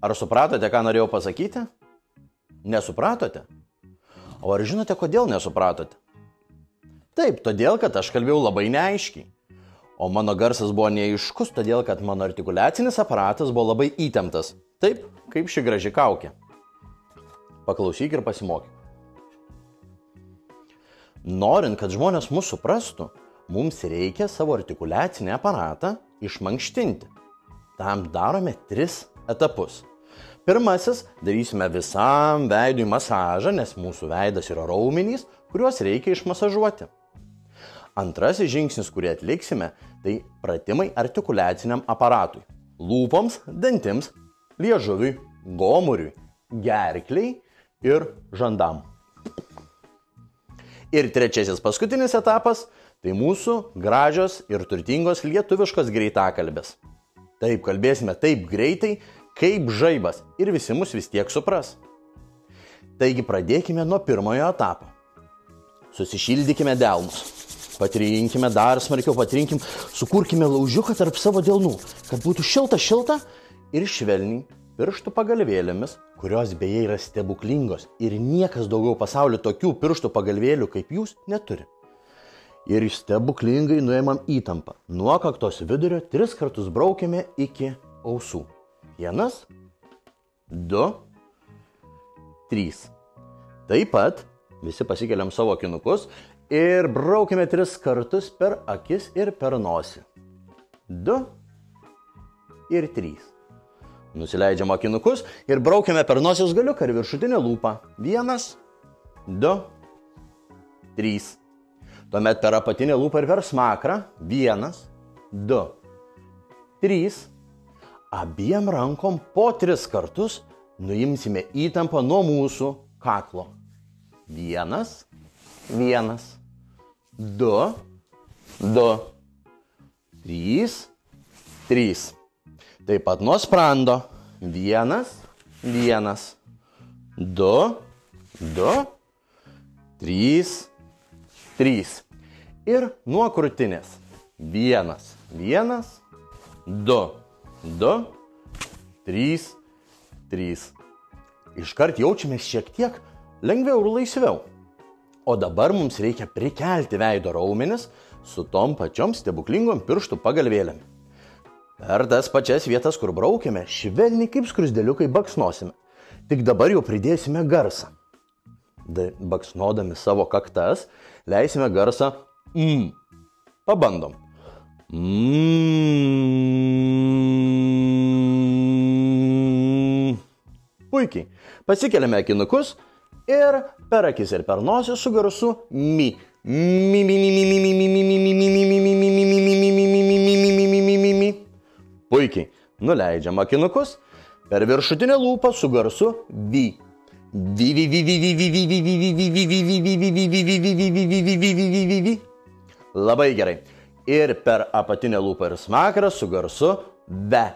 Ar supratote, ką norėjau pasakyti? Nesupratote? O ar žinote, kodėl nesupratote? Taip, todėl, kad aš kalbėjau labai neaiškiai. O mano garsas buvo neaiškus, todėl, kad mano artikuliacinis aparatas buvo labai įtemptas. Taip, kaip ši graži kaukė. Paklausyk ir pasimokyk. Norint, kad žmonės mus suprastų, mums reikia savo artikuliacinį aparatą išmankštinti. Tam darome 3 etapus. Pirmasis, darysime visam veidui masažą, nes mūsų veidas yra raumenys, kuriuos reikia išmasažuoti. Antrasis žingsnis, kurį atliksime, tai pratimai artikuliaciniam aparatui. Lūpoms, dantims, liežuviui, gomuriui, gerkliai ir žandam. Ir trečiasis paskutinis etapas – tai mūsų gražios ir turtingos lietuviškos greitakalbės. Taip, kalbėsime taip greitai, kaip žaibas ir visi mus vis tiek supras. Taigi pradėkime nuo pirmojo etapo. Susišildykime delnus. Patrinkime dar smarkiau, sukurkime laužiuką tarp savo delnų, kad būtų šilta ir švelniai pirštų pagalvėlėmis, kurios beje yra stebuklingos ir niekas daugiau pasaulyje tokių pirštų pagalvėlių kaip jūs neturi. Ir stebuklingai nuėmam įtampą. Nuo kaktos vidurio 3 kartus braukiame iki ausų. 1, 2, 3. Taip pat visi pasikeliam savo akinukus ir braukime 3 kartus per akis ir per nosį. 2 ir 3. Nusileidžiam akinukus ir braukiame per nosies galiuką ir viršutinę lūpą. 1, 2, 3. Tuomet per apatinę lūpą ir per smakrą. 1, 2, 3. Abiem rankom po 3 kartus nuimsime įtampą nuo mūsų kaklo. 1, 1, 2, 2, 3, 3. Taip pat nuo sprando. 1, 1, 2, 2, 3, 3. Ir nuo krūtinės. 1, 1, 2, 2, 3, 3. Iškart jaučiamės šiek tiek lengviau ir laisviau. O dabar mums reikia prikelti veido raumenis su tom pačiom stebuklingom pirštų pagalvėlėm. Per tas pačias vietas, kur braukiame, švelniai kaip skruzdėliukai baksnosime. Tik dabar jau pridėsime garsą. Baksnodami savo kaktas, leisime garsą Pabandom. Puikiai. Pasikeliame akinukus ir per akis ir per nosį su garsu mi. Puikiai. Nuleidžiam akinukus per viršutinę lūpą su garsu vi. Labai gerai. Ir per apatinę lūpą ir smakrą su garsu be.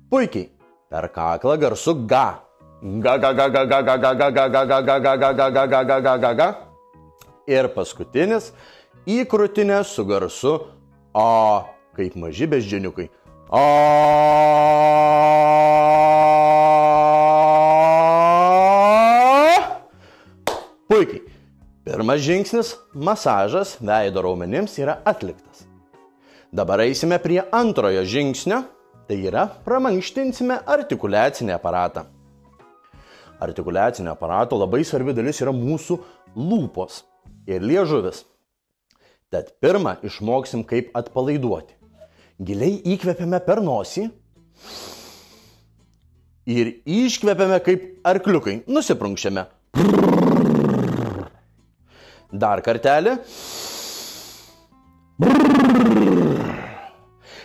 Puikiai. Per kaklą garsu ga. Ir paskutinis į krūtinę su garsu a, kaip maži beždžioniukai. Puikiai. Pirmas žingsnis – masažas veido raumenims yra atliktas. Dabar eisime prie antrojo žingsnio, tai yra pramankštinsime artikuliacinį aparatą. Artikuliacinio aparato labai svarbi dalis yra mūsų lūpos ir liežuvis. Tad pirmą išmoksim, kaip atpalaiduoti. Giliai įkvepiame per nosį ir iškvepiame kaip arkliukai. Nusiprunkščiame. Dar kartelį.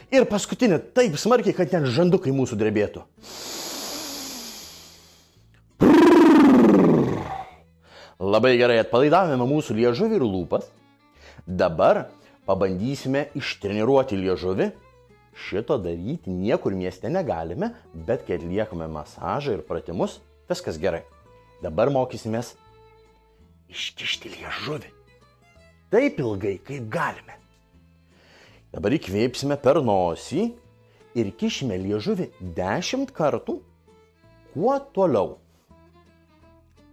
Ir paskutinį taip smarkiai, kad net žandukai mūsų drebėtų. Labai gerai atpalaidavome mūsų liežuvį ir lūpas. Dabar pabandysime ištreniruoti liežuvį. Šito daryti niekur mieste negalime, bet kai atliekame masažą ir pratimus, viskas gerai. Dabar mokysimės iškišti liežuvį. Taip ilgai, kaip galime. Dabar įkvėpsime per nosį ir kišime liežuvį 10 kartų, kuo toliau.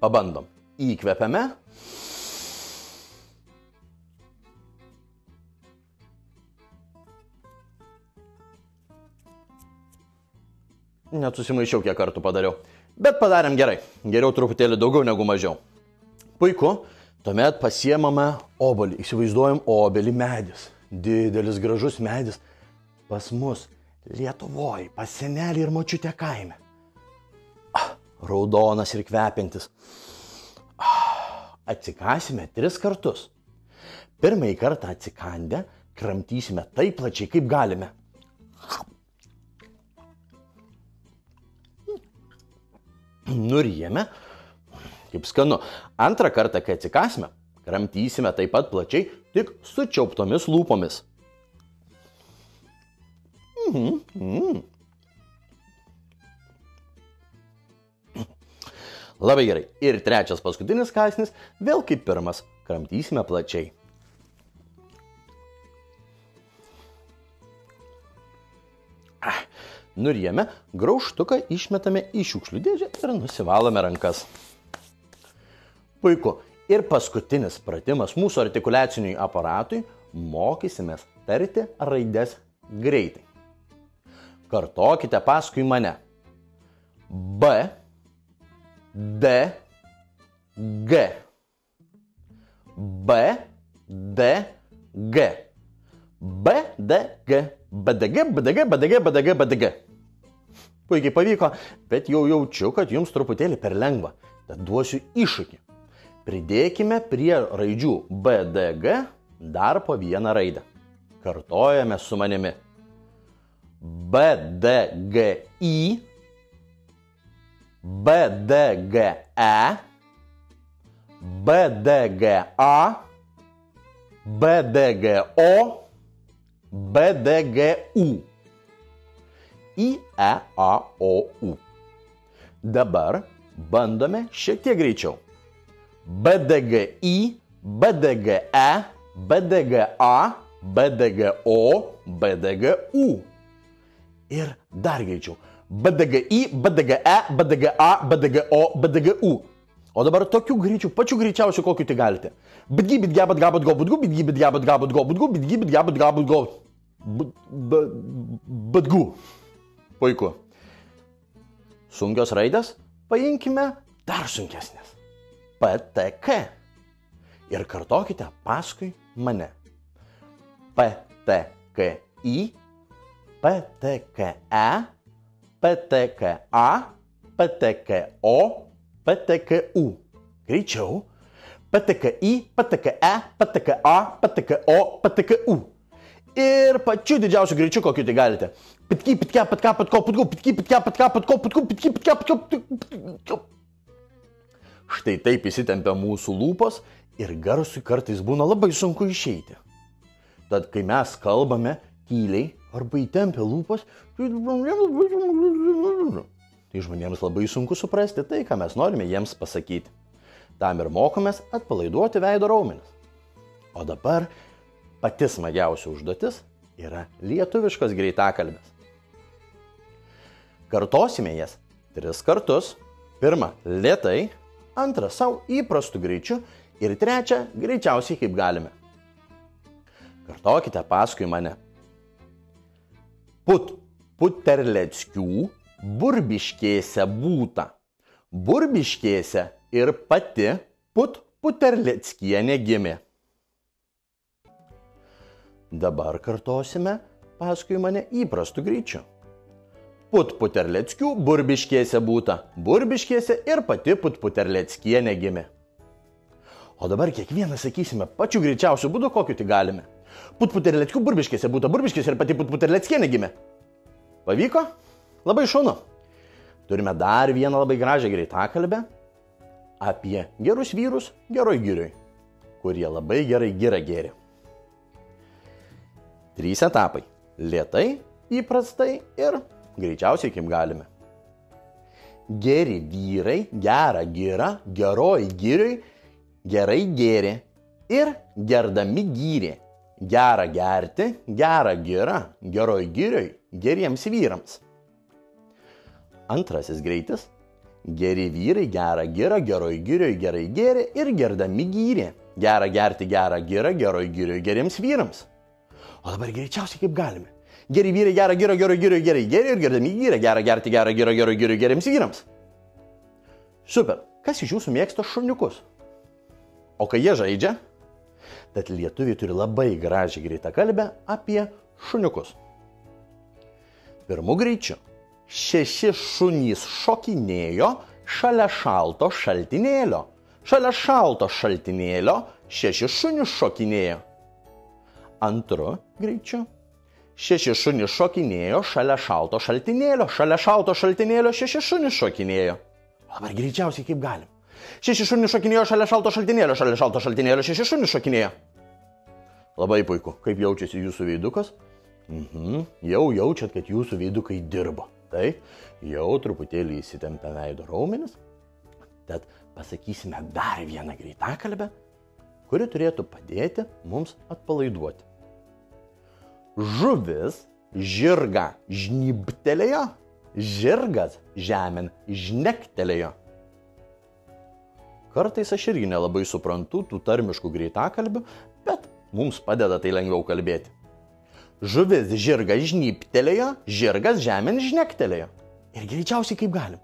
Pabandom. Įkvepiame. Net susimaišiau, kiek kartų padariau. Bet padarėm gerai. Geriau truputėlį daugiau negu mažiau. Puiku. Tuomet pasiemame obuolį. Įsivaizduojam obelį, medis. Didelis, gražus medis. Pas mus Lietuvoje, pas senelį ir močiutę kaime. Raudonas ir kvepiantis. Atsikasime 3 kartus. Pirmąjį kartą atsikandę kramtysime taip plačiai, kaip galime. Nurijame. Kaip skanu. Antrą kartą, kai atsikasime, kramtysime taip pat plačiai, tik sučiauptomis lūpomis. Labai gerai. Ir trečias paskutinis kąsnis, vėl kaip pirmas, kramtysime plačiai. Nurijame, graužtuką išmetame į šiukšlių dėžę ir nusivalome rankas. Puiku. Ir paskutinis pratimas mūsų artikuliaciniui aparatui, mokysimės tarti raides greitai. Kartokite paskui mane. B, D, G. B, D, G. B, D, G. BDG, BDG, BDG, BDG, BDG. Puikiai pavyko, bet jau jaučiu, kad jums truputėlį per lengva. Tad duosiu iššūkį. Pridėkime prie raidžių B, D, G dar po vieną raidę. Kartojame su manimi. B, D, G, I. B, D, G, E. B, D, G, A. B, D, G, O. B, D, G, U. I, E, A, O, U. Dabar bandome šiek tiek greičiau. B, D, G, I, B, D, G, E, B, D, G, A, B, D, G, O, B, D, G, U. Ir dar greičiau. B, D, G, I, B, D, G, E, B, D, G, A, B, D, G, O, B, D, G, U. O dabar tokių greičių, pačių greičiausių, kokių tik galite. Bitgi, bitga, bitga, bitgo, bitgu, bitgi, bitga, bitga, bitgo, bitgu, bitgi, bitga, bitga, bitgo. Bitgu. Puiku. Sunkios raidės, paimkime dar sunkesnės. P, T, K. Ir kartokite paskui mane. P, T, K, I, P, T, K, E, P, T, K, A, P, T, K, O, P, T, K, U. Greičiau. P, T, K, I, P, T, K, E, P, T, K, A, P, T, K, O, P, T, K, U. Ir pačiu didžiausiu greičiu, kokiu tai galite. Pitki, pitkia, patka, patko, patku, pitki, pitkia, patka, patko, patku, pitki, pitkia, patko. Štai taip įsitempia mūsų lūpos ir garsui kartais būna labai sunku išeiti. Tad kai mes kalbame tyliai arba įtempia lūpos, tai žmonėms labai sunku suprasti tai, ką mes norime jiems pasakyti. Tam ir mokomės atpalaiduoti veido raumenis. O dabar pati smagiausia užduotis yra lietuviškos greitakalbės. Kartosime jas 3 kartus. Pirmą lėtai, antrą savo įprastu greičiu ir trečią greičiausiai kaip galime. Kartokite paskui mane. Puterleckių Burbiškėse būta. Burbiškėse ir pati Puterleckienė gimė. Dabar kartosime paskui mane įprastu greičiu. Puterleckių Burbiškėse būta. Burbiškėse ir pati Puterleckienė gimė. O dabar kiekvieną sakysime pačiu greičiausiu būdu, kokiu tik galime. Puterleckių Burbiškėse būta. Burbiškėse ir pati Puterleckienė gimė. Pavyko? Labai šaunu. Turime dar vieną labai gražią greitakalbę apie gerus vyrus geroj girioj, kurie labai gerai girą gėrė. 3 etapai. Lėtai, įprastai ir greičiausiai kaip galime. geri vyrai, gera gira, geroj girioj, gerai gėrė. Ir gerdami gyrė. Gera gerti, gera gira, geroj girioj, geriems vyrams. Antrasis greitis. Geri vyrai, gera gira, geroj girioj, gerai gėrė ir gerdami gyrė. Gera gerti, gera gira, geroj girioj, geriems vyrams. O dabar greičiausiai kaip galime. Geri vyrai, gera gira, geroj girioj, gerai gėrė ir gerdami gyrė. Gera gerti, gera gira, geroj girioj, geriems vyrams. Super. Kas iš jūsų mėgsta šuniukus? O kai jie žaidžia, tad lietuviai turi labai gražią greitakalbę apie šuniukus. Pirmu greičiu. 6 šunys šokinėjo šalia šalto šaltinėlio. Šalia šalto šaltinėlio 6 šunys šokinėjo. Antru greičiu. 6 šunys šokinėjo šalia šalto šaltinėlio. Šalia šalto šaltinėlio 6 šunys šokinėjo. Dabar greičiausiai kaip galim. 6 šunys šokinėjo šalia šalto šaltinėlio. Šalia šalto šaltinėlio 6 šunys šokinėjo. Labai puiku. Kaip jaučiasi jūsų veidukas? Jau jaučiat, kad jūsų veidukai dirbo. Taip, jau truputėlį įsitempia veido raumenis. Tad pasakysime dar vieną greitakalbę, kuri turėtų padėti mums atpalaiduoti. Žuvis žirgą žnybtelėjo, žirgas žemėn žnektelėjo. Kartais aš irgi nelabai suprantu tų tarmiškų greitakalbių, bet mums padeda tai lengviau kalbėti. Žuvis žirgą žnybtelėjo, žirgas žemėn žnektelėjo. Ir greičiausiai kaip galim.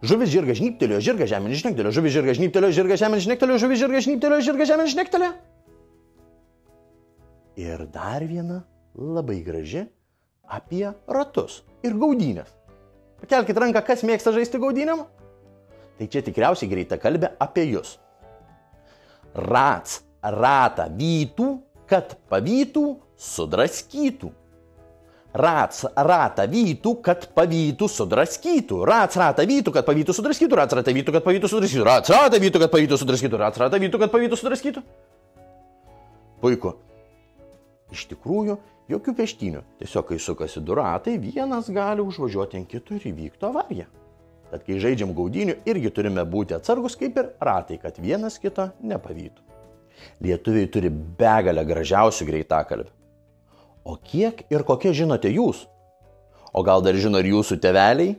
Žuvis žirgą žnybtelėjo, žirgas žemėn žnektelėjo, žuvis žirgą žnybtelėjo, žirgas žemėn žnektelėjo, žuvis žirgą žnybtelėjo, žirgas žemėn žnektelėjo. Ir dar viena labai graži apie ratus ir gaudynės. Pakelkit ranką, kas mėgsta žaisti gaudynėm? Tai čia tikriausiai greitakalbė apie jūs. Rats ratą vytų, kad pavytų, sudraskytų. Rats ratą vytų, kad pavytų, sudraskytų. Rats ratą vytų, kad pavytų, sudraskytų. Rats ratą vytų, kad pavytų, sudraskytų. Rats ratą vytų, kad pavytų, sudraskytų. Rats ratą vytų, kad pavytų, sudraskytų. Puiku. Iš tikrųjų, jokių peštynių. Tiesiog, kai sukasi 2 ratai, vienas gali užvažiuoti ant kito ir įvyktų avarija. Tad, kai žaidžiam gaudynių, irgi turime būti atsargus kaip ir ratai, kad vienas kito nepavytų. Lietuviai turi begalę gražiausių greitakalbių. O kiek ir kokie žinote jūs? O gal dar žino ir jūsų tėveliai,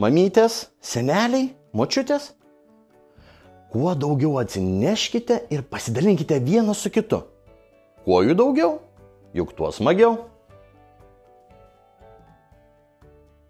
mamytės, seneliai, močiutės? Kuo daugiau atsineškite ir pasidalinkite vienas su kitu. Kuo jų daugiau, juk tuo smagiau.